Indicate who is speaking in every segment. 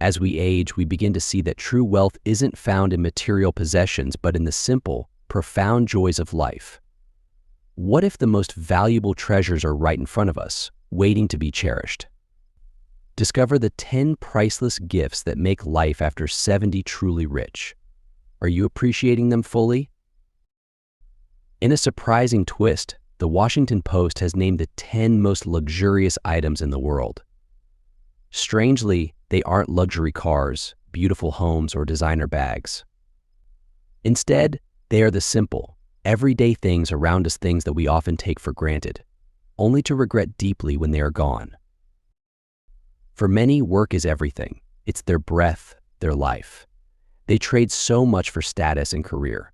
Speaker 1: As we age, we begin to see that true wealth isn't found in material possessions, but in the simple, profound joys of life. What if the most valuable treasures are right in front of us, waiting to be cherished? Discover the 10 priceless gifts that make life after 70 truly rich. Are you appreciating them fully? In a surprising twist, the Washington Post has named the 10 most luxurious items in the world. Strangely, they aren't luxury cars, beautiful homes, or designer bags. Instead, they are the simple, everyday things around us, things that we often take for granted, only to regret deeply when they are gone. For many, work is everything. It's their breath, their life. They trade so much for status and career.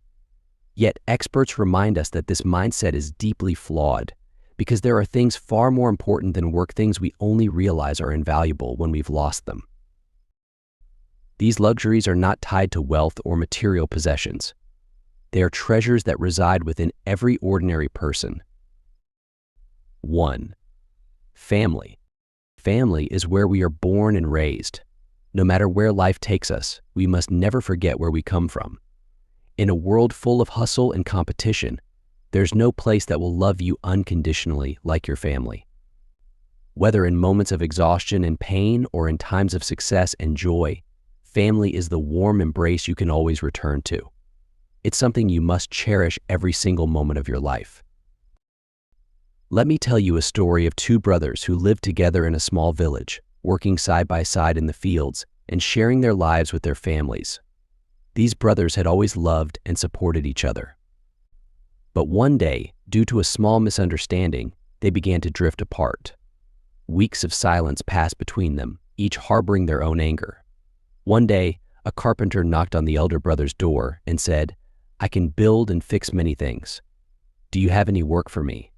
Speaker 1: Yet experts remind us that this mindset is deeply flawed, because there are things far more important than work, things we only realize are invaluable when we've lost them. These luxuries are not tied to wealth or material possessions. They are treasures that reside within every ordinary person. 1. Family. Family is where we are born and raised. No matter where life takes us, we must never forget where we come from. In a world full of hustle and competition, there's no place that will love you unconditionally like your family. Whether in moments of exhaustion and pain or in times of success and joy, family is the warm embrace you can always return to. It's something you must cherish every single moment of your life. Let me tell you a story of two brothers who lived together in a small village, working side by side in the fields and sharing their lives with their families. These brothers had always loved and supported each other. But one day, due to a small misunderstanding, they began to drift apart. Weeks of silence passed between them, each harboring their own anger. One day, a carpenter knocked on the elder brother's door and said, "I can build and fix many things. Do you have any work for me?"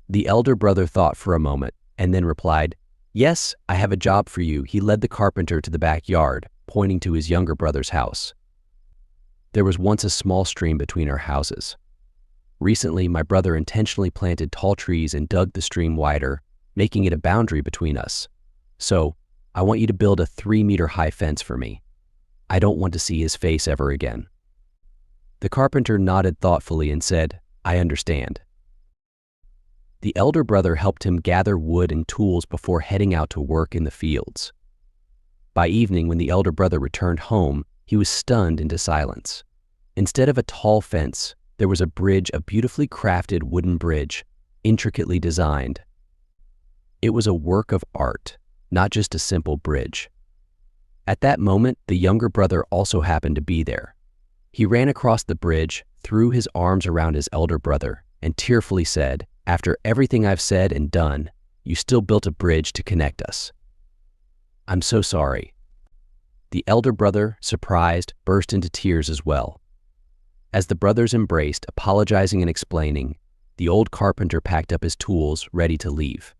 Speaker 1: The elder brother thought for a moment and then replied, "Yes, I have a job for you." He led the carpenter to the backyard, pointing to his younger brother's house. "There was once a small stream between our houses. Recently, my brother intentionally planted tall trees and dug the stream wider, making it a boundary between us. So, I want you to build a 3-meter-high fence for me. I don't want to see his face ever again." The carpenter nodded thoughtfully and said, "I understand." The elder brother helped him gather wood and tools before heading out to work in the fields. By evening, when the elder brother returned home, he was stunned into silence. Instead of a tall fence, there was a bridge, a beautifully crafted wooden bridge, intricately designed. It was a work of art, not just a simple bridge. At that moment, the younger brother also happened to be there. He ran across the bridge, threw his arms around his elder brother, and tearfully said, "After everything I've said and done, you still built a bridge to connect us. I'm so sorry." The elder brother, surprised, burst into tears as well. As the brothers embraced, apologizing and explaining, the old carpenter packed up his tools, ready to leave.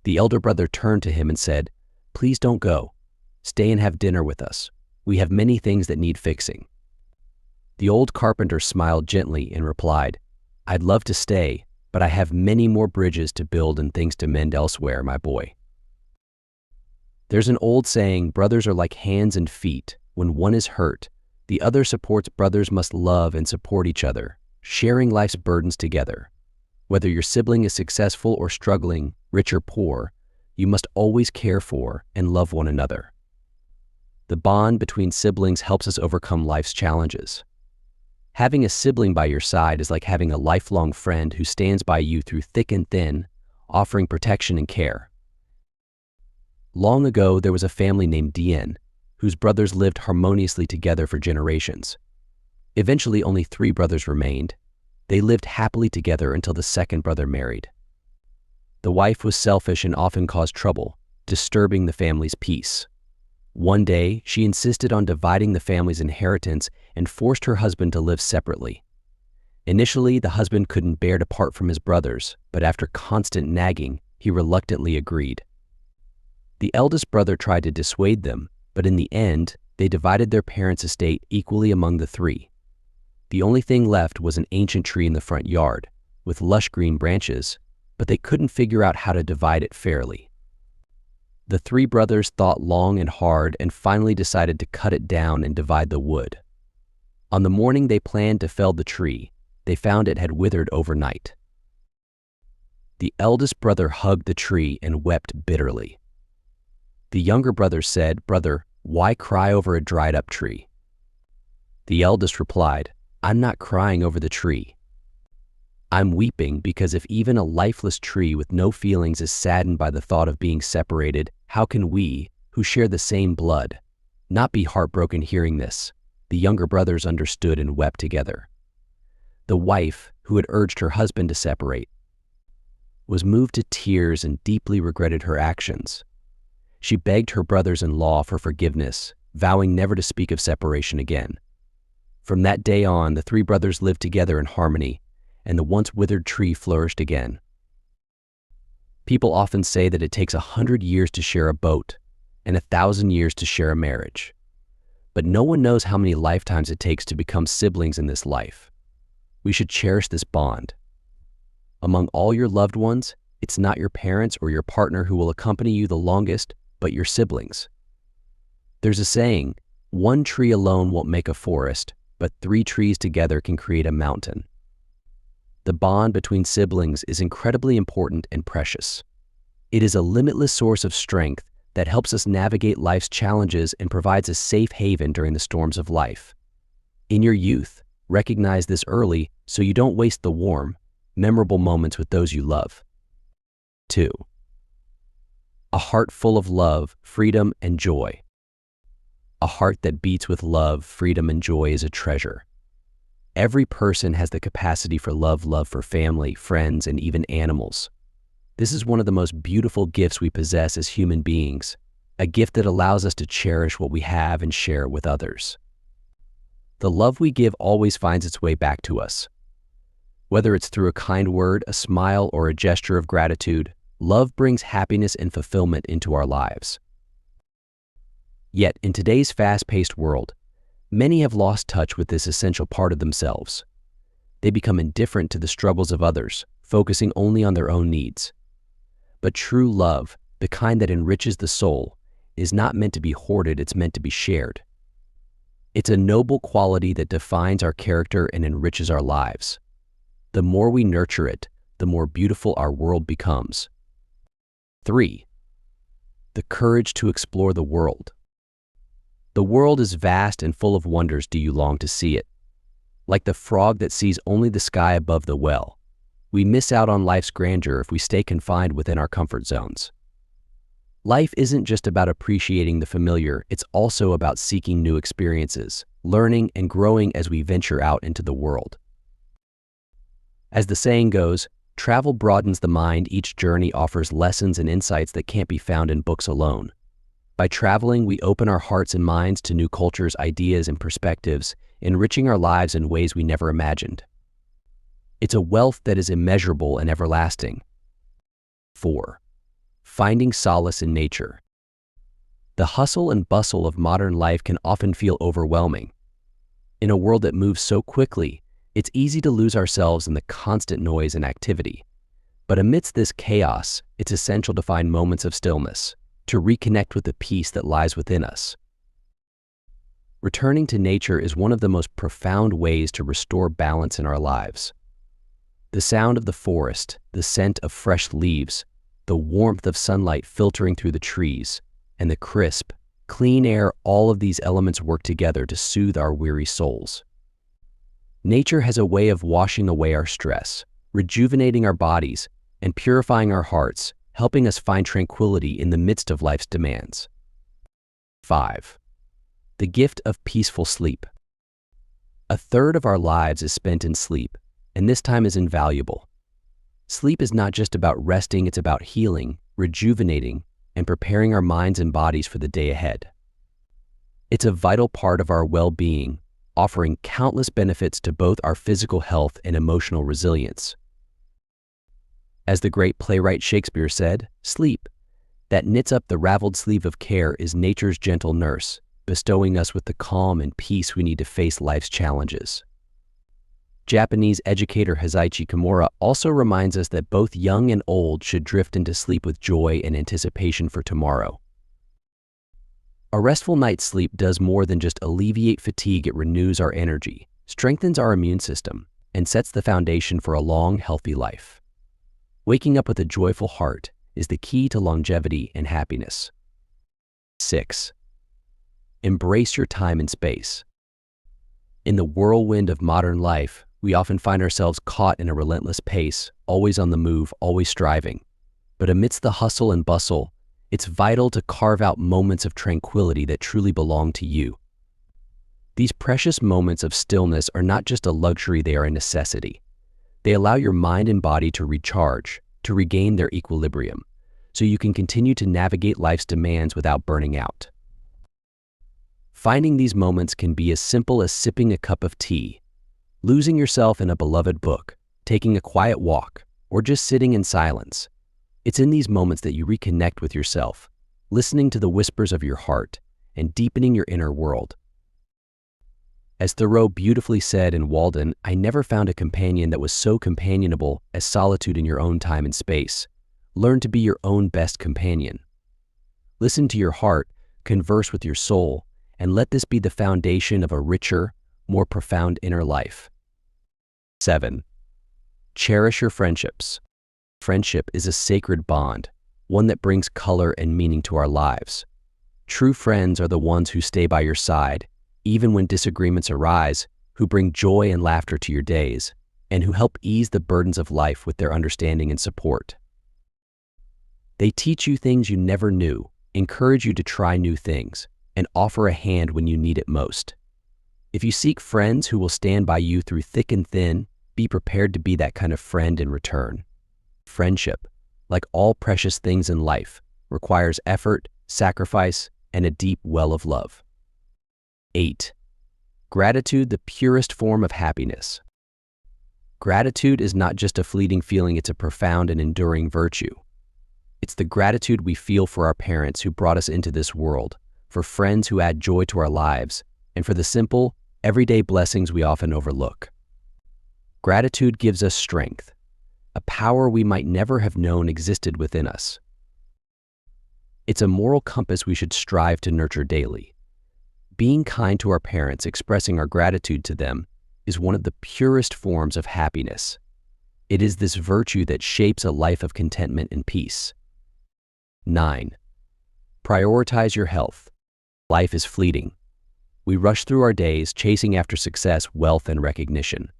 Speaker 1: The elder brother turned to him and said, "Please don't go. Stay and have dinner with us. We have many things that need fixing." The old carpenter smiled gently and replied, "I'd love to stay, but I have many more bridges to build and things to mend elsewhere, my boy." There's an old saying, brothers are like hands and feet. When one is hurt, the other supports. Brothers must love and support each other, sharing life's burdens together. Whether your sibling is successful or struggling, rich or poor, you must always care for and love one another. The bond between siblings helps us overcome life's challenges. Having a sibling by your side is like having a lifelong friend who stands by you through thick and thin, offering protection and care. Long ago, there was a family named Dien, whose brothers lived harmoniously together for generations. Eventually, only 3 brothers remained. They lived happily together until the second brother married. The wife was selfish and often caused trouble, disturbing the family's peace. One day, she insisted on dividing the family's inheritance and forced her husband to live separately. Initially, the husband couldn't bear to part from his brothers, but after constant nagging, he reluctantly agreed. The eldest brother tried to dissuade them, but in the end, they divided their parents' estate equally among the 3. The only thing left was an ancient tree in the front yard, with lush green branches, but they couldn't figure out how to divide it fairly. The three brothers thought long and hard and finally decided to cut it down and divide the wood. On the morning they planned to fell the tree, they found it had withered overnight. The eldest brother hugged the tree and wept bitterly. The younger brother said, "Brother, why cry over a dried-up tree?" The eldest replied, "I'm not crying over the tree. I'm weeping because if even a lifeless tree with no feelings is saddened by the thought of being separated, how can we, who share the same blood, not be heartbroken hearing this?" The younger brothers understood and wept together. The wife, who had urged her husband to separate, was moved to tears and deeply regretted her actions. She begged her brothers-in-law for forgiveness, vowing never to speak of separation again. From that day on, the three brothers lived together in harmony, and the once withered tree flourished again. People often say that it takes 100 years to share a boat and 1,000 years to share a marriage. But no one knows how many lifetimes it takes to become siblings in this life. We should cherish this bond. Among all your loved ones, it's not your parents or your partner who will accompany you the longest, but your siblings. There's a saying, one tree alone won't make a forest, but 3 trees together can create a mountain. The bond between siblings is incredibly important and precious. It is a limitless source of strength that helps us navigate life's challenges and provides a safe haven during the storms of life. In your youth, recognize this early so you don't waste the warm, memorable moments with those you love. 2. A heart full of love, freedom, and joy. A heart that beats with love, freedom, and joy is a treasure. Every person has the capacity for love for family, friends, and even animals. This is one of the most beautiful gifts we possess as human beings, a gift that allows us to cherish what we have and share it with others. The love we give always finds its way back to us. Whether it's through a kind word, a smile, or a gesture of gratitude, love brings happiness and fulfillment into our lives. Yet, in today's fast-paced world, many have lost touch with this essential part of themselves. They become indifferent to the struggles of others, focusing only on their own needs. But true love, the kind that enriches the soul, is not meant to be hoarded, it's meant to be shared. It's a noble quality that defines our character and enriches our lives. The more we nurture it, the more beautiful our world becomes. 3. The courage to explore the world. The world is vast and full of wonders. Do you long to see it? Like the frog that sees only the sky above the well, we miss out on life's grandeur if we stay confined within our comfort zones. Life isn't just about appreciating the familiar, it's also about seeking new experiences, learning and growing as we venture out into the world. As the saying goes, travel broadens the mind. Each journey offers lessons and insights that can't be found in books alone. By traveling, we open our hearts and minds to new cultures, ideas, and perspectives, enriching our lives in ways we never imagined. It's a wealth that is immeasurable and everlasting. 4. Finding solace in nature. The hustle and bustle of modern life can often feel overwhelming. In a world that moves so quickly, it's easy to lose ourselves in the constant noise and activity. But amidst this chaos, it's essential to find moments of stillness, to reconnect with the peace that lies within us. Returning to nature is one of the most profound ways to restore balance in our lives. The sound of the forest, the scent of fresh leaves, the warmth of sunlight filtering through the trees, and the crisp, clean air, all of these elements work together to soothe our weary souls. Nature has a way of washing away our stress, rejuvenating our bodies, and purifying our hearts, helping us find tranquility in the midst of life's demands. 5. The gift of peaceful sleep. 1/3 of our lives is spent in sleep, and this time is invaluable. Sleep is not just about resting, it's about healing, rejuvenating, and preparing our minds and bodies for the day ahead. It's a vital part of our well-being, offering countless benefits to both our physical health and emotional resilience. As the great playwright Shakespeare said, "Sleep, that knits up the raveled sleeve of care, is nature's gentle nurse, bestowing us with the calm and peace we need to face life's challenges." Japanese educator Hazaichi Kimura also reminds us that both young and old should drift into sleep with joy and anticipation for tomorrow. A restful night's sleep does more than just alleviate fatigue. It renews our energy, strengthens our immune system, and sets the foundation for a long, healthy life. Waking up with a joyful heart is the key to longevity and happiness. 6. Embrace your time and space. In the whirlwind of modern life, we often find ourselves caught in a relentless pace, always on the move, always striving. But amidst the hustle and bustle, it's vital to carve out moments of tranquility that truly belong to you. These precious moments of stillness are not just a luxury, they are a necessity. They allow your mind and body to recharge, to regain their equilibrium, so you can continue to navigate life's demands without burning out. Finding these moments can be as simple as sipping a cup of tea, losing yourself in a beloved book, taking a quiet walk, or just sitting in silence. It's in these moments that you reconnect with yourself, listening to the whispers of your heart and deepening your inner world. As Thoreau beautifully said in Walden, "I never found a companion that was so companionable as solitude in your own time and space." Learn to be your own best companion. Listen to your heart, converse with your soul, and let this be the foundation of a richer, more profound inner life. 7. Cherish your friendships. Friendship is a sacred bond, one that brings color and meaning to our lives. True friends are the ones who stay by your side, even when disagreements arise, who bring joy and laughter to your days, and who help ease the burdens of life with their understanding and support. They teach you things you never knew, encourage you to try new things, and offer a hand when you need it most. If you seek friends who will stand by you through thick and thin, be prepared to be that kind of friend in return. Friendship, like all precious things in life, requires effort, sacrifice, and a deep well of love. 8. Gratitude, the purest form of happiness. Gratitude is not just a fleeting feeling, it's a profound and enduring virtue. It's the gratitude we feel for our parents who brought us into this world, for friends who add joy to our lives, and for the simple, everyday blessings we often overlook. Gratitude gives us strength, a power we might never have known existed within us. It's a moral compass we should strive to nurture daily. Being kind to our parents, expressing our gratitude to them, is one of the purest forms of happiness. It is this virtue that shapes a life of contentment and peace. 9. Prioritize your health. Life is fleeting. We rush through our days chasing after success, wealth, and recognition.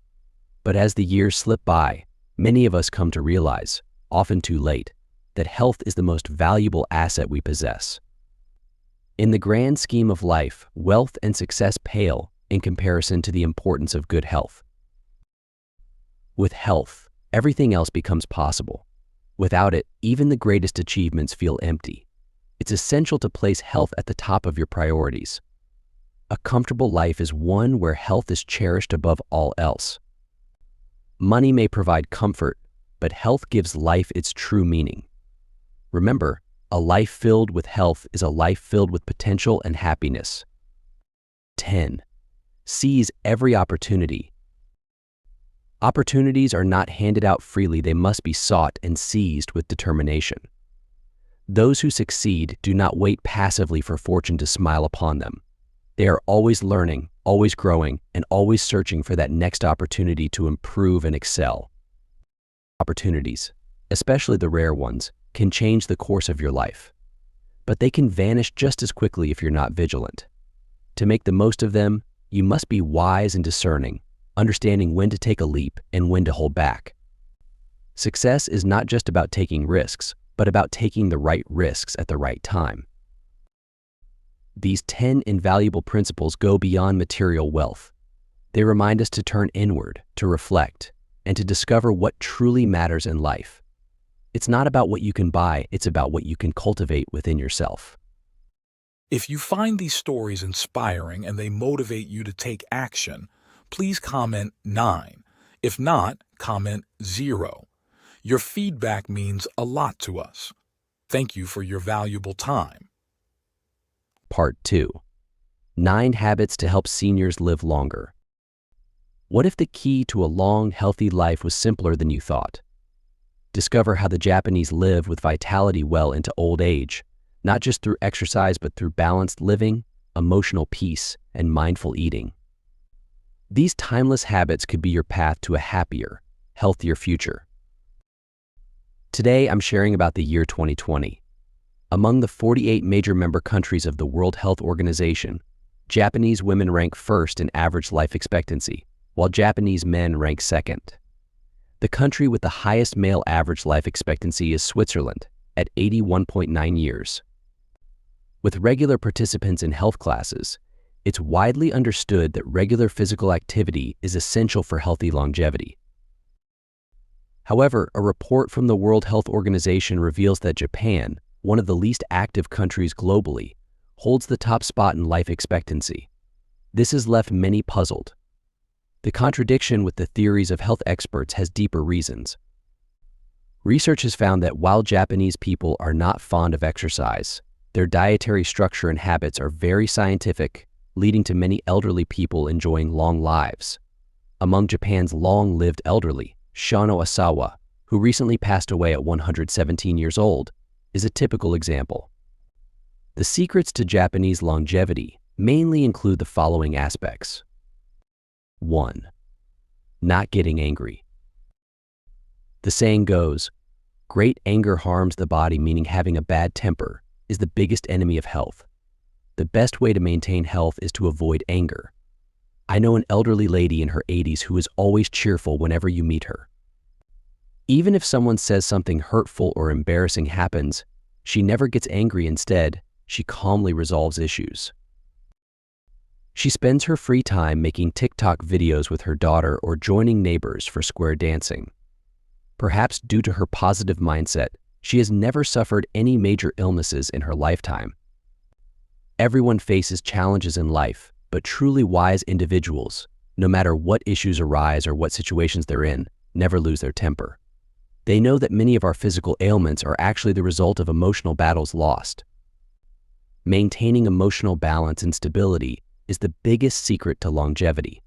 Speaker 1: But as the years slip by, many of us come to realize, often too late, that health is the most valuable asset we possess. In the grand scheme of life, wealth and success pale in comparison to the importance of good health. With health, everything else becomes possible. Without it, even the greatest achievements feel empty. It's essential to place health at the top of your priorities. A comfortable life is one where health is cherished above all else. Money may provide comfort, but health gives life its true meaning. Remember, a life filled with health is a life filled with potential and happiness. 10. Seize every opportunity. Opportunities are not handed out freely, they must be sought and seized with determination. Those who succeed do not wait passively for fortune to smile upon them. They are always learning, always growing, and always searching for that next opportunity to improve and excel. Opportunities, especially the rare ones, can change the course of your life. But they can vanish just as quickly if you're not vigilant. To make the most of them, you must be wise and discerning, understanding when to take a leap and when to hold back. Success is not just about taking risks, but about taking the right risks at the right time. These 10 invaluable principles go beyond material wealth. They remind us to turn inward, to reflect, and to discover what truly matters in life. It's not about what you can buy, it's about what you can cultivate within yourself.
Speaker 2: If you find these stories inspiring and they motivate you to take action, please comment 9. If not, comment 0. Your feedback means a lot to us. Thank you for your valuable time.
Speaker 1: Part 2. 9 habits to help seniors live longer. What if the key to a long, healthy life was simpler than you thought? Discover how the Japanese live with vitality well into old age, not just through exercise but through balanced living, emotional peace, and mindful eating. These timeless habits could be your path to a happier, healthier future. Today, I'm sharing about the year 2020. Among the 48 major member countries of the World Health Organization, Japanese women rank first in average life expectancy, while Japanese men rank second. The country with the highest male average life expectancy is Switzerland, at 81.9 years. With regular participants in health classes, it's widely understood that regular physical activity is essential for healthy longevity. However, a report from the World Health Organization reveals that Japan, one of the least active countries globally, holds the top spot in life expectancy. This has left many puzzled. The contradiction with the theories of health experts has deeper reasons. Research has found that while Japanese people are not fond of exercise, their dietary structure and habits are very scientific, leading to many elderly people enjoying long lives. Among Japan's long-lived elderly, Shano Asawa, who recently passed away at 117 years old, is a typical example. The secrets to Japanese longevity mainly include the following aspects. 1. Not getting angry. The saying goes, "Great anger harms the body," meaning having a bad temper is the biggest enemy of health. The best way to maintain health is to avoid anger. I know an elderly lady in her 80s who is always cheerful whenever you meet her. Even if someone says something hurtful or embarrassing happens, she never gets angry. Instead, she calmly resolves issues. She spends her free time making TikTok videos with her daughter or joining neighbors for square dancing. Perhaps due to her positive mindset, she has never suffered any major illnesses in her lifetime. Everyone faces challenges in life, but truly wise individuals, no matter what issues arise or what situations they're in, never lose their temper. They know that many of our physical ailments are actually the result of emotional battles lost. Maintaining emotional balance and stability is the biggest secret to longevity.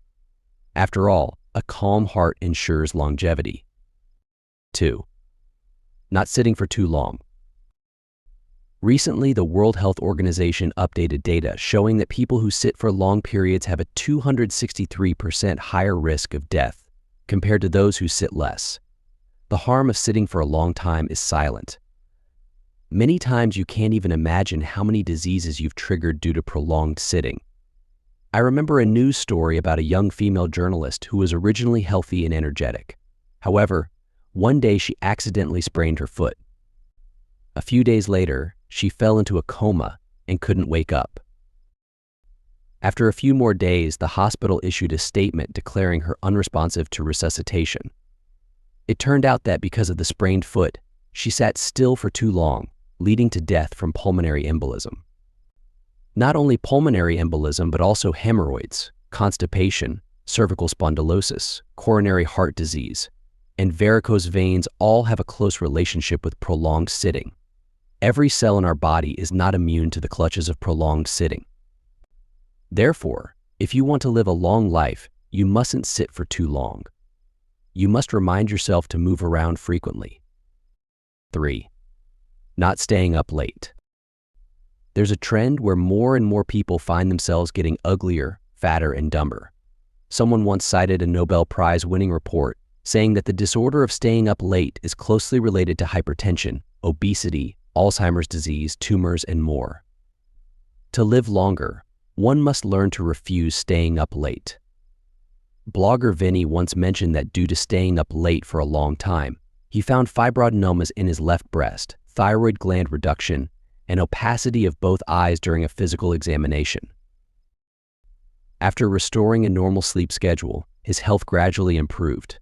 Speaker 1: After all, a calm heart ensures longevity. 2. Not sitting for too long. Recently, the World Health Organization updated data showing that people who sit for long periods have a 263% higher risk of death compared to those who sit less. The harm of sitting for a long time is silent. Many times you can't even imagine how many diseases you've triggered due to prolonged sitting. I remember a news story about a young female journalist who was originally healthy and energetic. However, one day she accidentally sprained her foot. A few days later, she fell into a coma and couldn't wake up. After a few more days, the hospital issued a statement declaring her unresponsive to resuscitation. It turned out that because of the sprained foot, she sat still for too long, leading to death from pulmonary embolism. Not only pulmonary embolism, but also hemorrhoids, constipation, cervical spondylosis, coronary heart disease, and varicose veins all have a close relationship with prolonged sitting. Every cell in our body is not immune to the clutches of prolonged sitting. Therefore, if you want to live a long life, you mustn't sit for too long. You must remind yourself to move around frequently. 3. Not staying up late. There's a trend where more and more people find themselves getting uglier, fatter, and dumber. Someone once cited a Nobel Prize-winning report saying that the disorder of staying up late is closely related to hypertension, obesity, Alzheimer's disease, tumors, and more. To live longer, one must learn to refuse staying up late. Blogger Vinny once mentioned that due to staying up late for a long time, he found fibroadenomas in his left breast, thyroid gland reduction, and opacity of both eyes during a physical examination. After restoring a normal sleep schedule, his health gradually improved.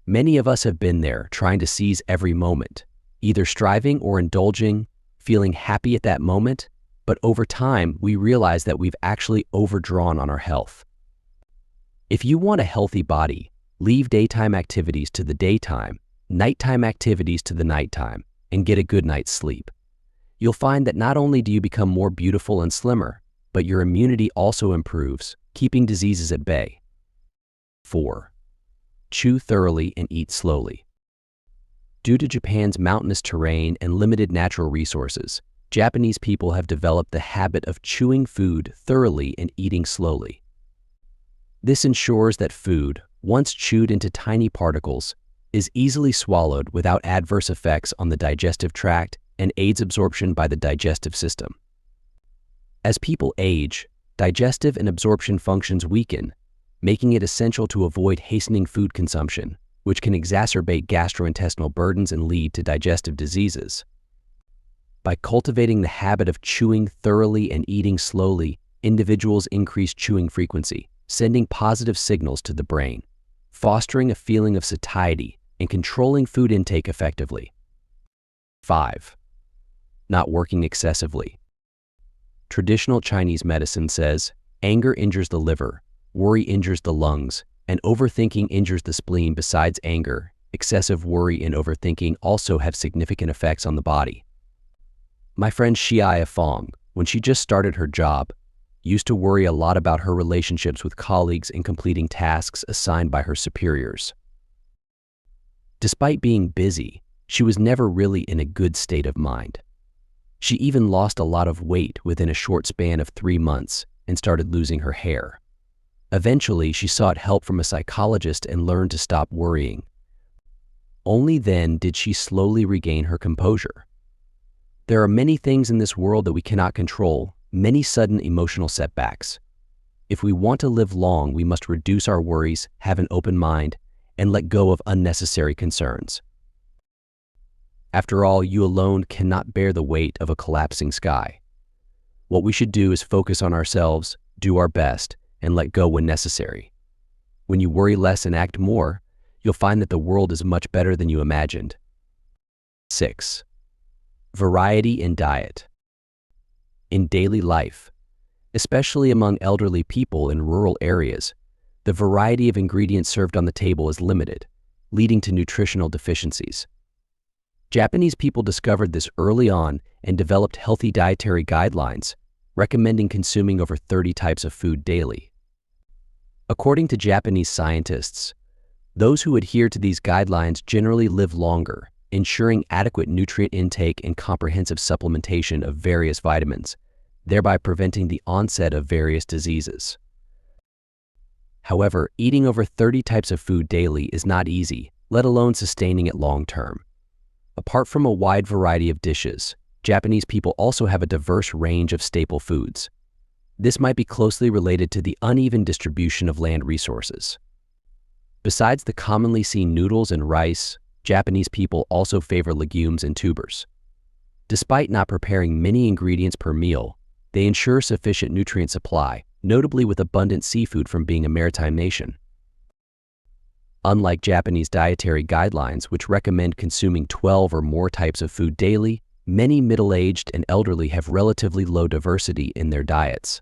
Speaker 1: Many of us have been there, trying to seize every moment, either striving or indulging, feeling happy at that moment, but over time, we realize that we've actually overdrawn on our health. If you want a healthy body, leave daytime activities to the daytime, nighttime activities to the nighttime, and get a good night's sleep. You'll find that not only do you become more beautiful and slimmer, but your immunity also improves, keeping diseases at bay. 4. Chew thoroughly and eat slowly. Due to Japan's mountainous terrain and limited natural resources, Japanese people have developed the habit of chewing food thoroughly and eating slowly. This ensures that food, once chewed into tiny particles, is easily swallowed without adverse effects on the digestive tract and aids absorption by the digestive system. As people age, digestive and absorption functions weaken, making it essential to avoid hastening food consumption, which can exacerbate gastrointestinal burdens and lead to digestive diseases. By cultivating the habit of chewing thoroughly and eating slowly, individuals increase chewing frequency, sending positive signals to the brain, fostering a feeling of satiety and controlling food intake effectively. 5. Not working excessively. Traditional Chinese medicine says, anger injures the liver, worry injures the lungs, and overthinking injures the spleen. Besides anger, excessive worry and overthinking also have significant effects on the body. My friend Xia Fong, when she just started her job, used to worry a lot about her relationships with colleagues and completing tasks assigned by her superiors. Despite being busy, she was never really in a good state of mind. She even lost a lot of weight within a short span of 3 months and started losing her hair. Eventually, she sought help from a psychologist and learned to stop worrying. Only then did she slowly regain her composure. There are many things in this world that we cannot control, many sudden emotional setbacks. If we want to live long, we must reduce our worries, have an open mind, and let go of unnecessary concerns. After all, you alone cannot bear the weight of a collapsing sky. What we should do is focus on ourselves, do our best, and let go when necessary. When you worry less and act more, you'll find that the world is much better than you imagined. 6. Variety in diet. In daily life, especially among elderly people in rural areas, the variety of ingredients served on the table is limited, leading to nutritional deficiencies. Japanese people discovered this early on and developed healthy dietary guidelines, recommending consuming over 30 types of food daily. According to Japanese scientists, those who adhere to these guidelines generally live longer, ensuring adequate nutrient intake and comprehensive supplementation of various vitamins, thereby preventing the onset of various diseases. However, eating over 30 types of food daily is not easy, let alone sustaining it long term. Apart from a wide variety of dishes, Japanese people also have a diverse range of staple foods. This might be closely related to the uneven distribution of land resources. Besides the commonly seen noodles and rice, Japanese people also favor legumes and tubers. Despite not preparing many ingredients per meal, they ensure sufficient nutrient supply, notably with abundant seafood from being a maritime nation. Unlike Japanese dietary guidelines, which recommend consuming 12 or more types of food daily, many middle-aged and elderly have relatively low diversity in their diets.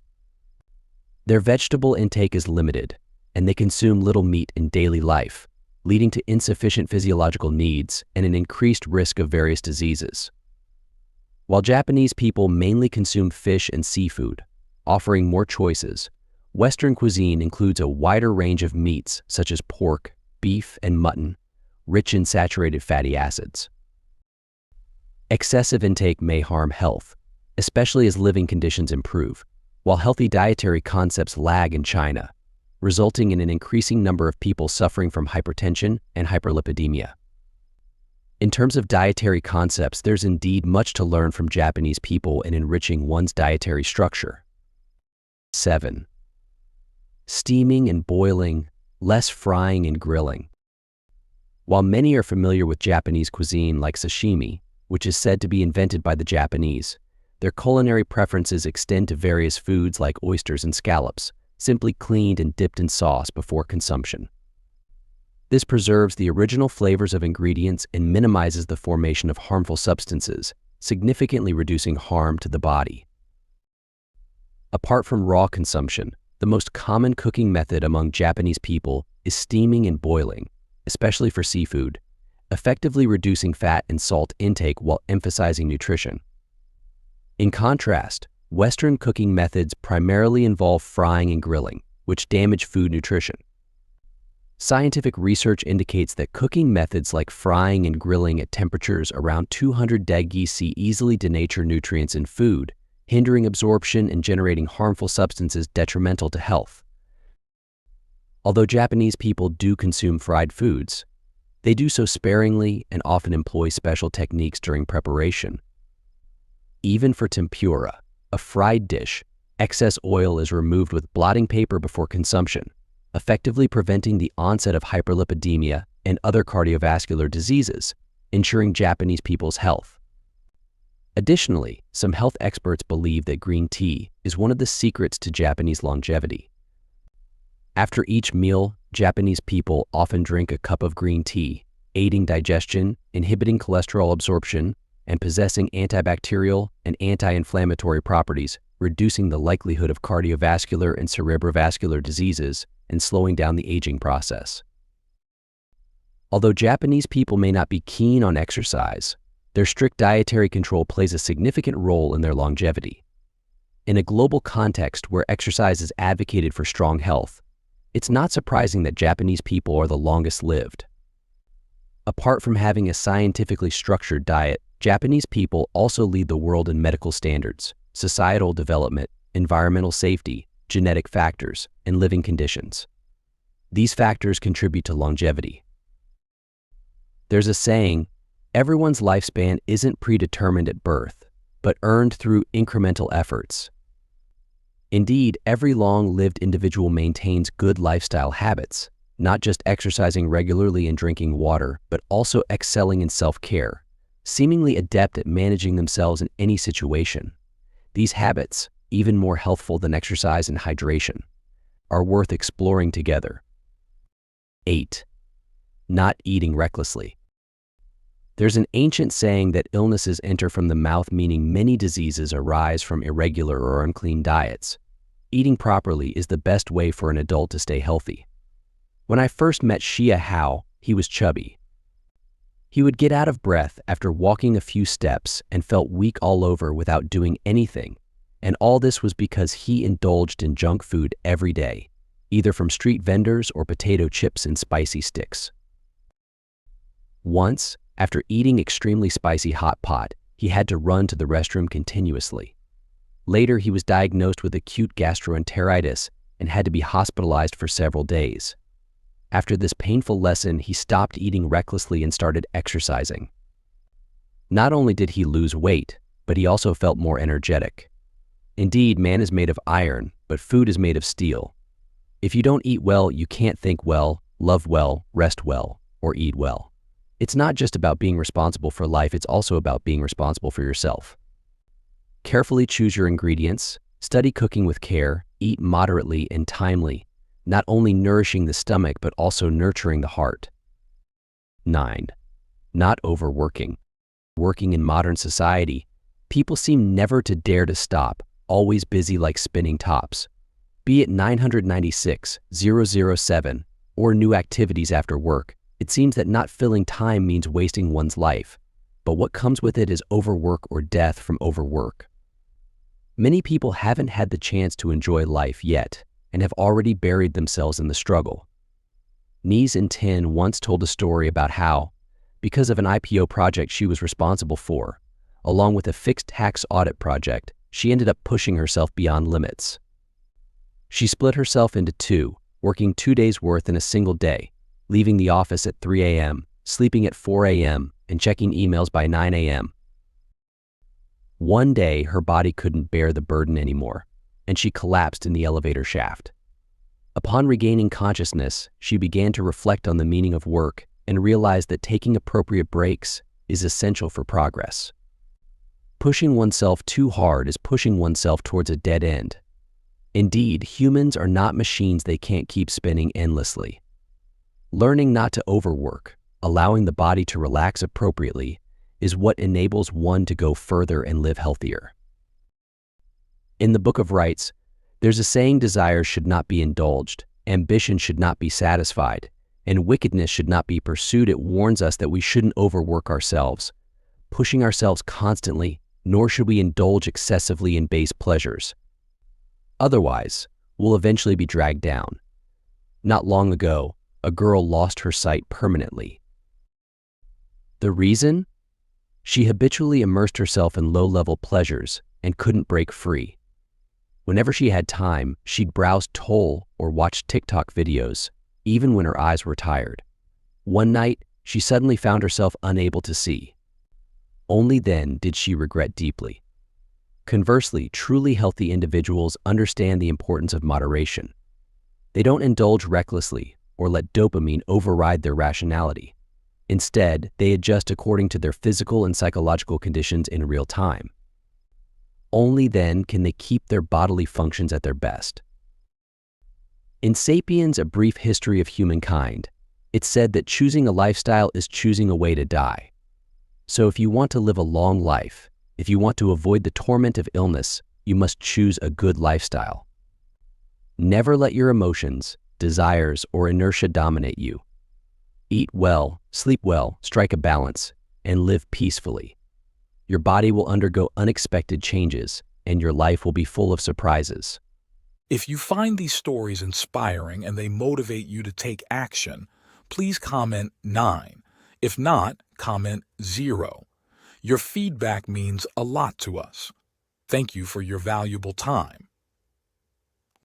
Speaker 1: Their vegetable intake is limited, and they consume little meat in daily life, leading to insufficient physiological needs and an increased risk of various diseases. While Japanese people mainly consume fish and seafood, offering more choices, Western cuisine includes a wider range of meats such as pork, beef, and mutton, rich in saturated fatty acids. Excessive intake may harm health, especially as living conditions improve, while healthy dietary concepts lag in China, resulting in an increasing number of people suffering from hypertension and hyperlipidemia. In terms of dietary concepts, there's indeed much to learn from Japanese people in enriching one's dietary structure. 7. Steaming and boiling, less frying and grilling. While many are familiar with Japanese cuisine like sashimi, which is said to be invented by the Japanese, their culinary preferences extend to various foods like oysters and scallops, simply cleaned and dipped in sauce before consumption. This preserves the original flavors of ingredients and minimizes the formation of harmful substances, significantly reducing harm to the body. Apart from raw consumption, the most common cooking method among Japanese people is steaming and boiling, especially for seafood, effectively reducing fat and salt intake while emphasizing nutrition. In contrast, Western cooking methods primarily involve frying and grilling, which damage food nutrition. Scientific research indicates that cooking methods like frying and grilling at temperatures around 200 degrees C easily denature nutrients in food, hindering absorption and generating harmful substances detrimental to health. Although Japanese people do consume fried foods, they do so sparingly and often employ special techniques during preparation. Even for tempura, a fried dish, excess oil is removed with blotting paper before consumption, effectively preventing the onset of hyperlipidemia and other cardiovascular diseases, ensuring Japanese people's health. Additionally, some health experts believe that green tea is one of the secrets to Japanese longevity. After each meal, Japanese people often drink a cup of green tea, aiding digestion, inhibiting cholesterol absorption, and possessing antibacterial and anti-inflammatory properties, reducing the likelihood of cardiovascular and cerebrovascular diseases and slowing down the aging process. Although Japanese people may not be keen on exercise, their strict dietary control plays a significant role in their longevity. In a global context where exercise is advocated for strong health, it's not surprising that Japanese people are the longest lived. Apart from having a scientifically structured diet, Japanese people also lead the world in medical standards, societal development, environmental safety, genetic factors, and living conditions. These factors contribute to longevity. There's a saying, everyone's lifespan isn't predetermined at birth, but earned through incremental efforts. Indeed, every long-lived individual maintains good lifestyle habits, not just exercising regularly and drinking water, but also excelling in self-care, seemingly adept at managing themselves in any situation. These habits, even more healthful than exercise and hydration, are worth exploring together. 8. Not eating recklessly. There's an ancient saying that illnesses enter from the mouth, meaning many diseases arise from irregular or unclean diets. Eating properly is the best way for an adult to stay healthy. When I first met Shia Hao, he was chubby. He would get out of breath after walking a few steps and felt weak all over without doing anything, and all this was because he indulged in junk food every day, either from street vendors or potato chips and spicy sticks. Once, after eating extremely spicy hot pot, he had to run to the restroom continuously. Later, he was diagnosed with acute gastroenteritis and had to be hospitalized for several days. After this painful lesson, he stopped eating recklessly and started exercising. Not only did he lose weight, but he also felt more energetic. Indeed, man is made of iron, but food is made of steel. If you don't eat well, you can't think well, love well, rest well, or eat well. It's not just about being responsible for life, it's also about being responsible for yourself. Carefully choose your ingredients, study cooking with care, eat moderately and timely, not only nourishing the stomach but also nurturing the heart. 9. Not overworking. Working in modern society, people seem never to dare to stop, always busy like spinning tops. Be it 996, 007, or new activities after work, it seems that not filling time means wasting one's life, but what comes with it is overwork or death from overwork. Many people haven't had the chance to enjoy life yet and have already buried themselves in the struggle. Nise and Tin once told a story about how, because of an IPO project she was responsible for, along with a fixed tax audit project, she ended up pushing herself beyond limits. She split herself into two, working 2 days' worth in a single day, leaving the office at 3 a.m., sleeping at 4 a.m., and checking emails by 9 a.m. One day, her body couldn't bear the burden anymore, and she collapsed in the elevator shaft. Upon regaining consciousness, she began to reflect on the meaning of work and realized that taking appropriate breaks is essential for progress. Pushing oneself too hard is pushing oneself towards a dead end. Indeed, humans are not machines; they can't keep spinning endlessly. Learning not to overwork, allowing the body to relax appropriately, is what enables one to go further and live healthier. In the Book of Rights, there's a saying: desire should not be indulged, ambition should not be satisfied, and wickedness should not be pursued. It warns us that we shouldn't overwork ourselves, pushing ourselves constantly, nor should we indulge excessively in base pleasures. Otherwise, we'll eventually be dragged down. Not long ago, a girl lost her sight permanently. The reason? She habitually immersed herself in low-level pleasures and couldn't break free. Whenever she had time, she'd browse Toll or watch TikTok videos, even when her eyes were tired. One night, she suddenly found herself unable to see. Only then did she regret deeply. Conversely, truly healthy individuals understand the importance of moderation. They don't indulge recklessly or let dopamine override their rationality. Instead, they adjust according to their physical and psychological conditions in real time. Only then can they keep their bodily functions at their best. In *Sapiens: A Brief History of Humankind*, it's said that choosing a lifestyle is choosing a way to die. So if you want to live a long life, if you want to avoid the torment of illness, you must choose a good lifestyle. Never let your emotions, desires, or inertia dominate you. Eat well, sleep well, strike a balance, and live peacefully. Your body will undergo unexpected changes, and your life will be full of surprises.
Speaker 2: If you find these stories inspiring and they motivate you to take action, please comment 9. If not, comment 0. Your feedback means a lot to us. Thank you for your valuable time.